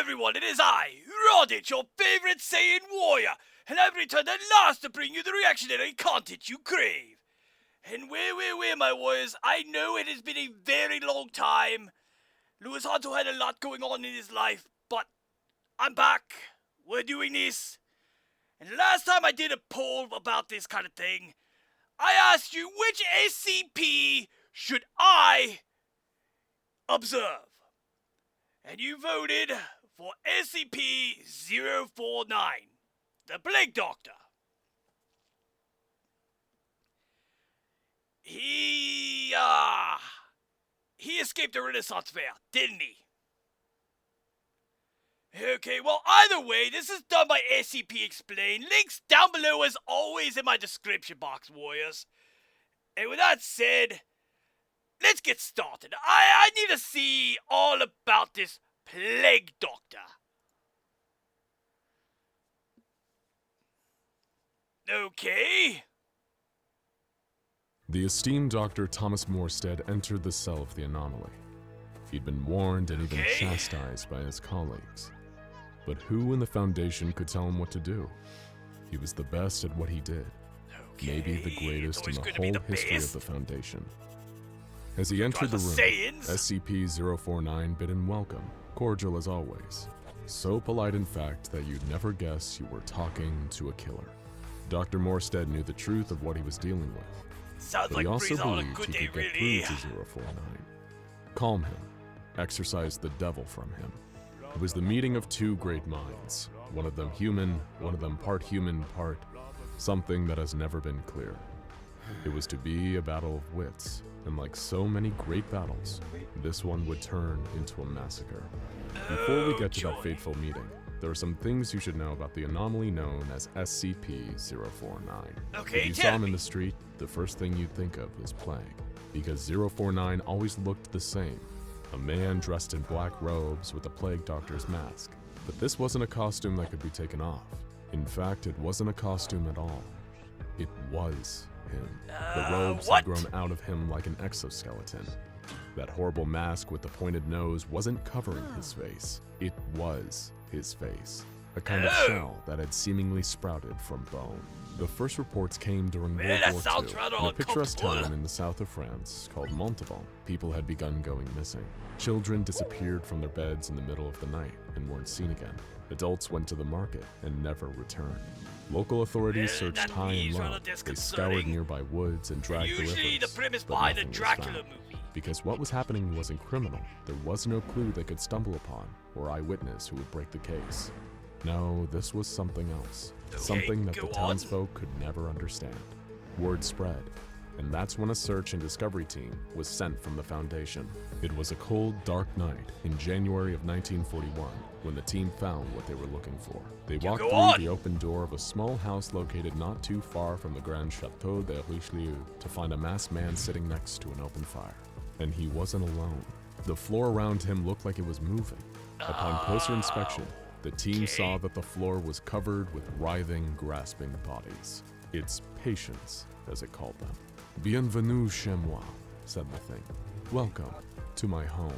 everyone, it is I, Raditz, your favorite Saiyan warrior, and I've returned at last to bring you the reactionary content you crave. And where, my warriors, I know it has been a very long time. Louis Honto had a lot going on in his life, but I'm back. We're doing this. And last time I did a poll about this kind of thing, I asked you which SCP should I observe. And you voted for SCP-049, the Plague Doctor. He escaped the Renaissance Fair, didn't he? Okay, well, either way, this is done by SCP Explained. Links down below as always in my description box, warriors. And with that said, let's get started. I need to see all about this Plague Doctor. Okay. The esteemed Dr. Thomas Morstead entered the cell of the anomaly. He'd been warned and even chastised by his colleagues. But who in the Foundation could tell him what to do? He was the best at what he did. Maybe the greatest in the whole history of the Foundation. As he entered the room, SCP-049 bid him welcome, cordial as always. So polite, in fact, that you'd never guess you were talking to a killer. Dr. Morstead knew the truth of what he was dealing with. But he also believed he could get through to 049. Calm him. Exorcise the devil from him. It was the meeting of two great minds. One of them human, one of them part human, part something that has never been clear. It was to be a battle of wits, and like so many great battles, this one would turn into a massacre. Before we get to that fateful meeting, there are some things you should know about the anomaly known as SCP-049. If you saw him in the street, the first thing you'd think of is plague, because 049 always looked the same. A man dressed in black robes with a plague doctor's mask. But this wasn't a costume that could be taken off. In fact, it wasn't a costume at all. It was him. The robes had grown out of him like an exoskeleton. That horrible mask with the pointed nose wasn't covering his face. It was his face. A kind of shell that had seemingly sprouted from bone. The first reports came during World War II. In a picturesque town in the south of France called Montauban, people had begun going missing. Children disappeared from their beds in the middle of the night and weren't seen again. Adults went to the market and never returned. Local authorities searched high and low. They scoured nearby woods and dragged the rivers, but nothing was found. Because what was happening wasn't criminal. There was no clue they could stumble upon or eyewitness who would break the case. No, this was something else. Something that the townsfolk could never understand. Word spread, and that's when a search and discovery team was sent from the Foundation. It was a cold, dark night in January of 1941 when the team found what they were looking for. They walked through the open door of a small house located not too far from the Grand Chateau de Richelieu to find a masked man sitting next to an open fire. And he wasn't alone. The floor around him looked like it was moving. Upon closer inspection, the team saw that the floor was covered with writhing, grasping bodies. It's patients, as it called them. Bienvenue chez moi, said the thing. Welcome to my home.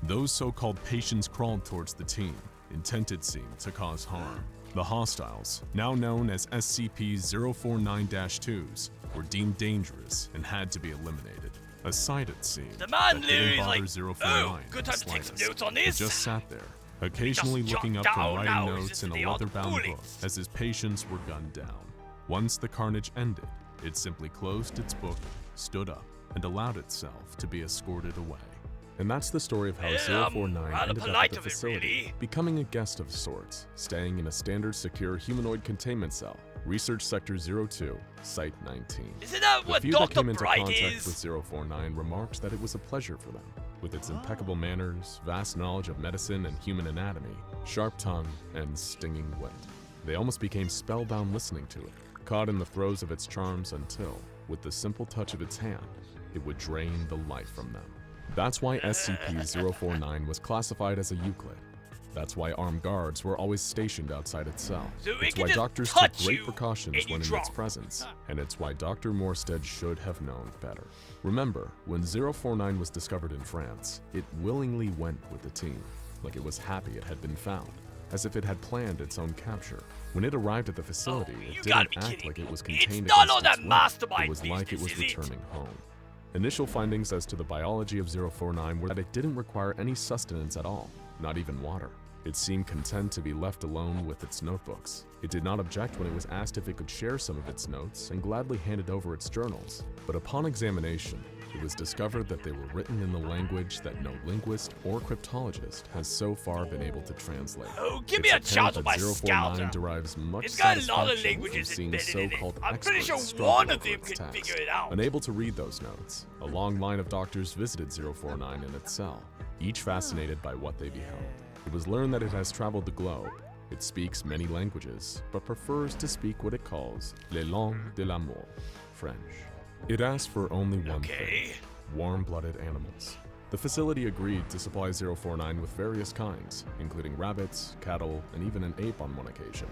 Those so-called patients crawled towards the team, intent it seemed to cause harm. The hostiles, now known as SCP-049-2s, were deemed dangerous and had to be eliminated. A sight, it seemed, that didn't bother 049 good time to take some notes on this. It just sat there, occasionally looking up from writing notes in a leather-bound book as his patients were gunned down. Once the carnage ended, it simply closed its book, stood up, and allowed itself to be escorted away. And that's the story of how 049 ended up at the facility, becoming a guest of sorts, staying in a standard secure humanoid containment cell, Research Sector 02, Site 19. Isn't that what the few that came into Bright contact is? with 049 remarked that it was a pleasure for them. With its impeccable manners, vast knowledge of medicine and human anatomy, sharp tongue, and stinging wit. They almost became spellbound listening to it, caught in the throes of its charms until, with the simple touch of its hand, it would drain the life from them. That's why SCP-049 was classified as a Euclid. That's why armed guards were always stationed outside its cell. It's why doctors took great precautions when in its presence. And it's why Dr. Morstead should have known better. Remember, when 049 was discovered in France, it willingly went with the team. like it was happy it had been found, as if it had planned its own capture. When it arrived at the facility, you it gotta didn't be act kidding like me. it was It's contained not against all that its will. mastermind It was like it was business, is it? returning home. Initial findings as to the biology of 049 were that it didn't require any sustenance at all, not even water. It seemed content to be left alone with its notebooks. It did not object when it was asked if it could share some of its notes and gladly handed over its journals. But upon examination, it was discovered that they were written in the language that no linguist or cryptologist has so far been able to translate. Oh, give It's me a apparent chance with that my 049 scouter. derives much It's got a lot of satisfaction from languages seeing embedded in it. so-called I'm pretty sure experts struggle one of over them its can text. figure it out. Unable to read those notes, a long line of doctors visited 049 in its cell, each fascinated by what they beheld. It was learned that it has traveled the globe. It speaks many languages, but prefers to speak what it calls les langues de l'amour, French. It asked for only one thing: warm-blooded animals. The facility agreed to supply 049 with various kinds, including rabbits, cattle, and even an ape on one occasion.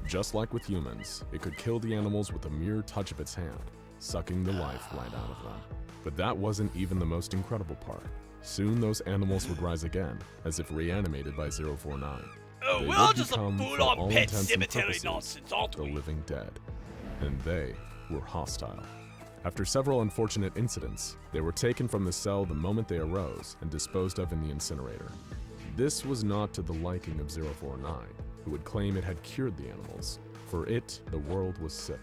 Just like with humans, it could kill the animals with a mere touch of its hand, sucking the life right out of them. But that wasn't even the most incredible part. Soon those animals would rise again, as if reanimated by 049. Oh, They we're all would just a become, for full-on all pet intents and cemetery purposes, nonsense, aren't the we? living dead. And they were hostile. After several unfortunate incidents, they were taken from the cell the moment they arose and disposed of in the incinerator. This was not to the liking of 049, who would claim it had cured the animals. For it, the world was sick.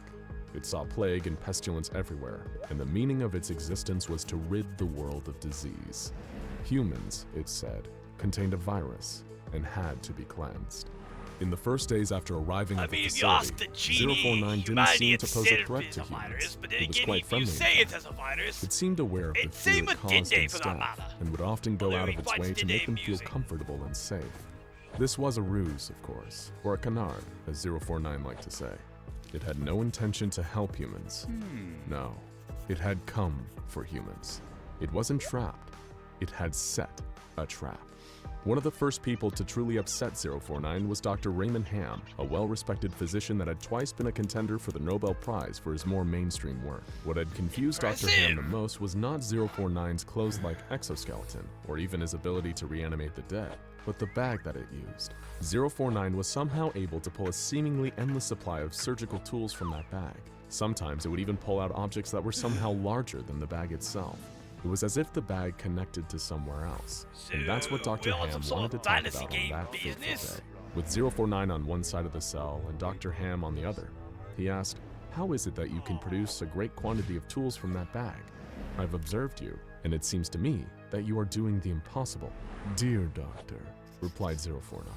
It saw plague and pestilence everywhere, and the meaning of its existence was to rid the world of disease. Humans, it said, contained a virus and had to be cleansed. In the first days after arriving at the if you ask facility, the genie, 049 didn't humanity seem to pose a itself threat is to a virus, humans. but then It was again, quite if you friendly, say in it fact. as a virus, It seemed aware of the it's fear same it with caused Dinde its for that staff, matter. and would often go Although out he of its finds way to Dinde make them feel amusing. comfortable and safe. This was a ruse, of course, or a canard, as 049 liked to say. It had no intention to help humans. No, it had come for humans. It wasn't trapped. It had set a trap. One of the first people to truly upset 049 was Dr. Raymond Ham, a well-respected physician that had twice been a contender for the Nobel Prize for his more mainstream work. What had confused Dr. Ham the most was not 049's clothes-like exoskeleton, or even his ability to reanimate the dead, but the bag that it used. 049 was somehow able to pull a seemingly endless supply of surgical tools from that bag. Sometimes it would even pull out objects that were somehow larger than the bag itself. It was as if the bag connected to somewhere else. And that's what Dr. we're on Ham some sort wanted to of talk fantasy about on game that fateful business. day. With 049 on one side of the cell and Dr. Ham on the other, he asked, "How is it that you can produce a great quantity of tools from that bag? I've observed you, and it seems to me that you are doing the impossible." "Dear doctor," replied 049,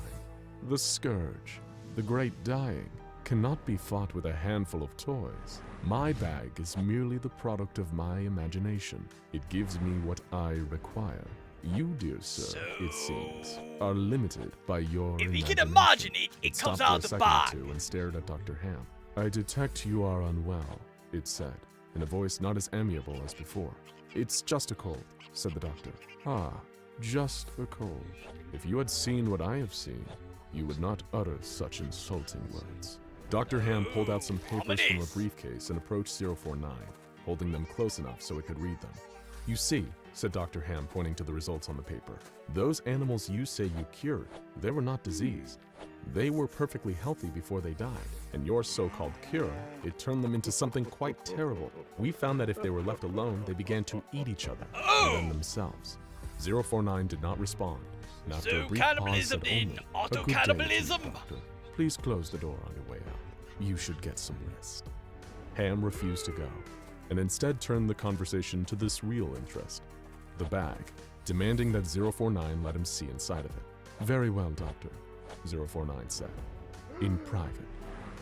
"the scourge, the great dying, cannot be fought with a handful of toys. My bag is merely the product of my imagination. It gives me what I require. You, dear sir, it seems, are limited by your if you imagination." can imagine it, it Stopped comes for out a of the second or bag. two and stared at Dr. Ham. "I detect you are unwell," it said, in a voice not as amiable as before. "It's just a cold," said the doctor. "Ah, just a cold. If you had seen what I have seen, you would not utter such insulting words." Dr. Ham pulled out some papers from a briefcase and approached 049, holding them close enough so it could read them. "You see," said Dr. Ham, pointing to the results on the paper, "those animals you say you cured, they were not diseased. They were perfectly healthy before they died, and your so-called cure, it turned them into something quite terrible. We found that if they were left alone, they began to eat each other, and then themselves." 049 did not respond, and after So a brief pause cannibalism said then, only, "A good day to you, auto-cannibalism?" doctor. Please close the door on your way out. You should get some rest." Ham refused to go, and instead turned the conversation to this real interest, the bag, demanding that 049 let him see inside of it. "Very well, doctor," 049 said. "In private."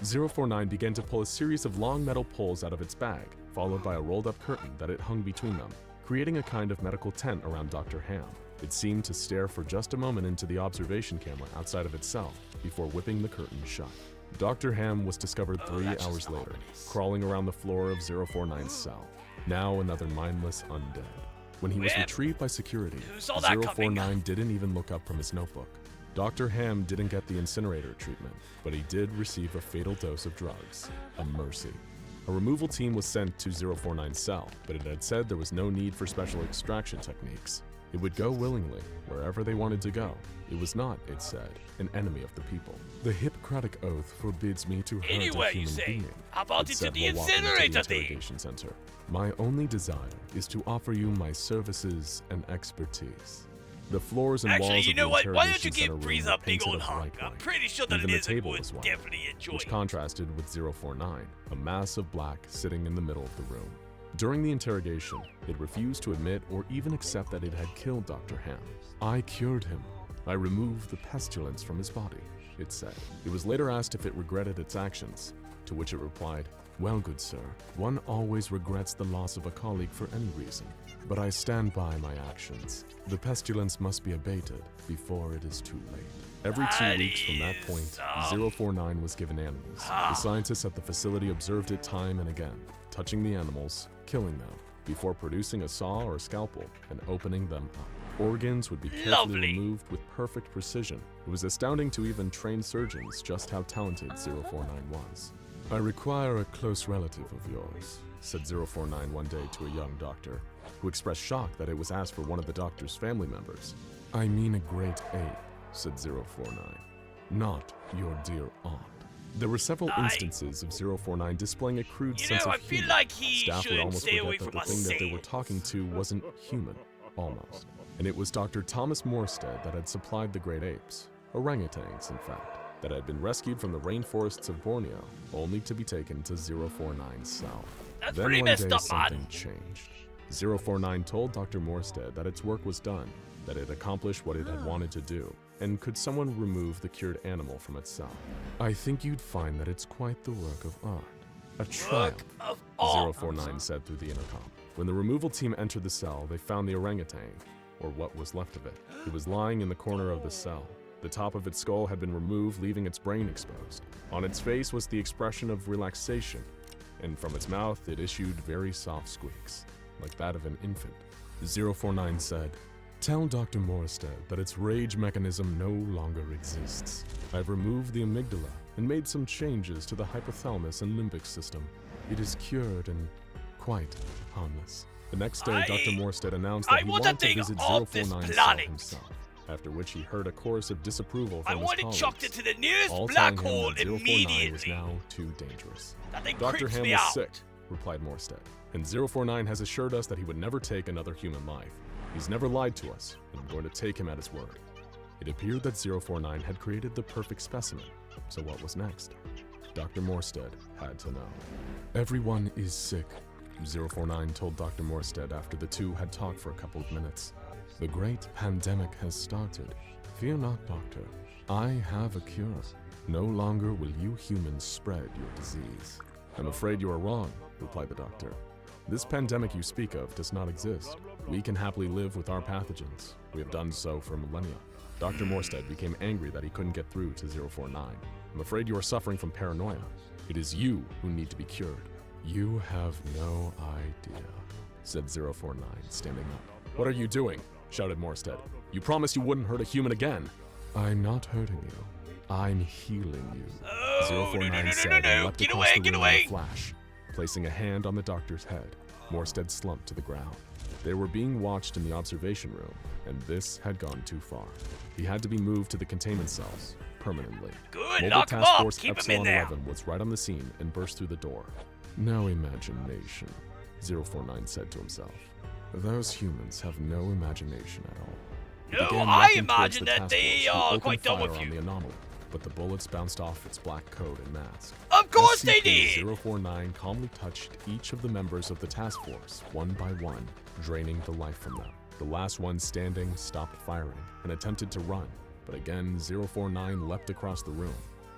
049 began to pull a series of long metal poles out of its bag, followed by a rolled-up curtain that it hung between them, creating a kind of medical tent around Dr. Ham. It seemed to stare for just a moment into the observation camera outside of itself before whipping the curtain shut. Dr. Ham was discovered 3 hours later, crawling around the floor of 049's cell, now another mindless undead. When he was Well, retrieved by security, who saw that 049 didn't even look up from his notebook. Dr. Ham didn't get the incinerator treatment, but he did receive a fatal dose of drugs, a mercy. A removal team was sent to 049's cell, but it had said there was no need for special extraction techniques. It would go willingly, wherever they wanted to go. It was not, it said, an enemy of the people. The Hippocratic Oath forbids me to hurt a Anyway, human you say, being. how about it into said the while walking into the incinerator thing? interrogation center. My only desire is to offer you my services and expertise. The floors and Actually, walls you of know the what? Why don't you interrogation center give room Breeze were a big painted old of hug? bright I'm white. pretty sure the Even the lizard table would was white, definitely enjoy which it. contrasted with 049, a mass of black sitting in the middle of the room. During the interrogation, it refused to admit or even accept that it had killed Dr. Ham. I cured him. I removed the pestilence from his body, it said. It was later asked if it regretted its actions, to which it replied, well, good sir, one always regrets the loss of a colleague for any reason, but I stand by my actions. The pestilence must be abated before it is too late. Every 2 weeks from that point, 049 was given animals. The scientists at the facility observed it time and again, touching the animals, killing them, before producing a saw or a scalpel and opening them up. Organs would be carefully removed with perfect precision. It was astounding to even trained surgeons just how talented 049 was. I require a close relative of yours, said 049 one day to a young doctor, who expressed shock that it was asked for one of the doctor's family members. I mean a great ape, said 049, not your dear aunt. There were several instances of 049 displaying a crude sense of humor. Like he Staff would should almost stay away forget that from the us thing that they were talking to wasn't human, almost. And it was Dr. Thomas Morstead that had supplied the great apes, orangutans in fact, that had been rescued from the rainforests of Borneo, only to be taken to 049's cell. That's Then pretty one messed day up, something man. changed. 049 told Dr. Morstead that its work was done, that it accomplished what it had wanted to do, and could someone remove the cured animal from its cell? I think you'd find that it's quite the work of art. A triumph, 049 said through the intercom. When the removal team entered the cell, they found the orangutan, or what was left of it. It was lying in the corner of the cell. The top of its skull had been removed, leaving its brain exposed. On its face was the expression of relaxation, and from its mouth it issued very soft squeaks, like that of an infant. 049 said, tell Dr. Morstead that its rage mechanism no longer exists. I've removed the amygdala and made some changes to the hypothalamus and limbic system. It is cured and quite harmless. The next day, Dr. Morstead announced that he wanted to visit 049's cell himself, after which he heard a chorus of disapproval from his colleagues, chucked into the nearest all black telling him hole that 049 immediately. was now too dangerous. That thing Dr. creeps Ham me was out. sick, replied Morstead, and 049 has assured us that he would never take another human life. He's never lied to us, and I'm going to take him at his word. It appeared that 049 had created the perfect specimen, so what was next? Dr. Morstead had to know. Everyone is sick, 049 told Dr. Morstead after the two had talked for a couple of minutes. The great pandemic has started. Fear not, doctor. I have a cure. No longer will you humans spread your disease. I'm afraid you are wrong, replied the doctor. This pandemic you speak of does not exist. We can happily live with our pathogens. We have done so for millennia. Dr. Morstead became angry that he couldn't get through to 049. I'm afraid you are suffering from paranoia. It is you who need to be cured. You have no idea, said 049, standing up. What are you doing? Shouted Morstead. You promised you wouldn't hurt a human again. I'm not hurting you. I'm healing you. 049 said and leapt across the room in a flash, placing a hand on the doctor's head. Morstead slumped to the ground. They were being watched in the observation room, and this had gone too far. He had to be moved to the containment cells, permanently. Good, Mobile lock him Task up. Force Keep him Epsilon in there. 11 was right on the scene and burst through the door. No imagination, 049 said to himself. Those humans have no imagination at all. He No, began I walking towards imagine the that task they force, who are opened quite done fire with on you. the anomaly, but the bullets bounced off its black coat and mask. Of course they did! SCP-049 calmly touched each of the members of the task force, one by one, draining the life from them. The last one standing stopped firing and attempted to run, but again 049 leapt across the room,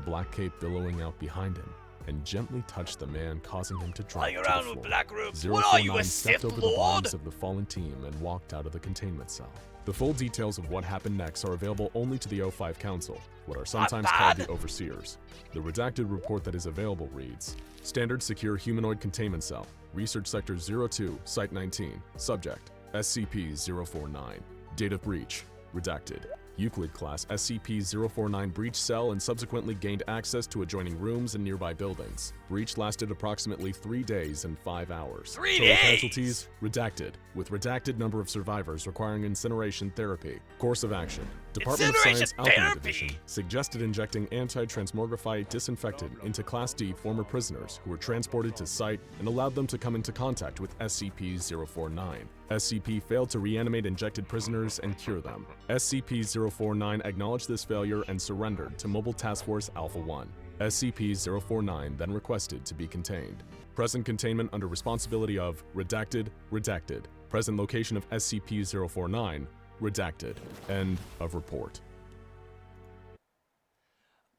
black cape billowing out behind him, and gently touched the man, causing him to drop Lying to around the with floor. black robes. 049 What are you, a stepped Sith over the Lord? bodies of the fallen team and walked out of the containment cell. The full details of what happened next are available only to the O5 Council, what are sometimes called the Overseers. The redacted report that is available reads, Standard Secure Humanoid Containment Cell, Research Sector 02, Site 19, Subject, SCP-049. Date of breach, redacted. Euclid-class SCP-049 breached cell and subsequently gained access to adjoining rooms and nearby buildings. Breach lasted approximately 3 days and 5 hours. 3 Total days? casualties, redacted, with redacted number of survivors requiring incineration therapy. Course of action. Department of Science Incineration Alchemy therapy? Division suggested injecting anti-transmogrify disinfectant into Class D former prisoners who were transported to site and allowed them to come into contact with SCP-049. SCP failed to reanimate injected prisoners and cure them. SCP-049 acknowledged this failure and surrendered to Mobile Task Force Alpha-1. SCP-049 then requested to be contained. Present containment under responsibility of Redacted, Redacted. Present location of SCP-049, Redacted. End of report.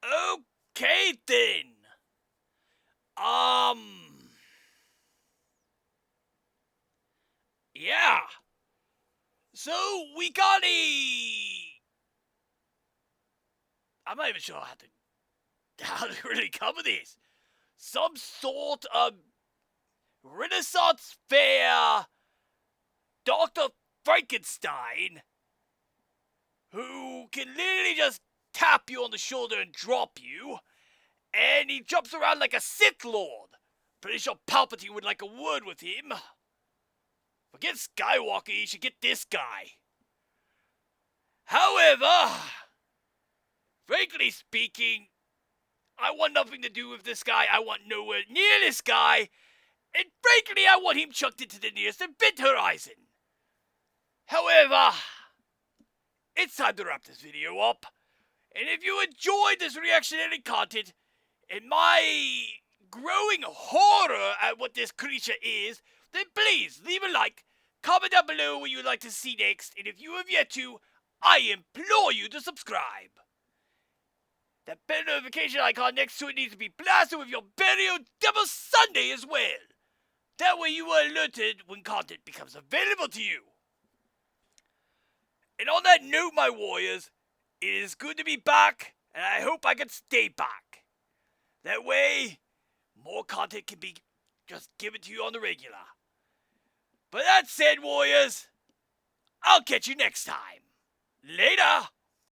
Okay then. Yeah. So we got I'm not even sure how to really cover this. Some sort of Renaissance fair Dr. Frankenstein who can literally just tap you on the shoulder and drop you, and he jumps around like a Sith Lord. Pretty sure Palpatine would like a word with him. Forget Skywalker, you should get this guy. However, frankly speaking, I want nothing to do with this guy. I want nowhere near this guy. And frankly, I want him chucked into the nearest event horizon. However, it's time to wrap this video up. And if you enjoyed this reactionary content and my growing horror at what this creature is, then please leave a like, comment down below what you'd like to see next, and if you have yet to, I implore you to subscribe. That bell notification icon next to it needs to be blasted with your Burial Devil Sunday as well. That way you are alerted when content becomes available to you. And on that note, my warriors, it is good to be back, and I hope I can stay back. That way, more content can be just given to you on the regular. But that said, warriors, I'll catch you next time. Later!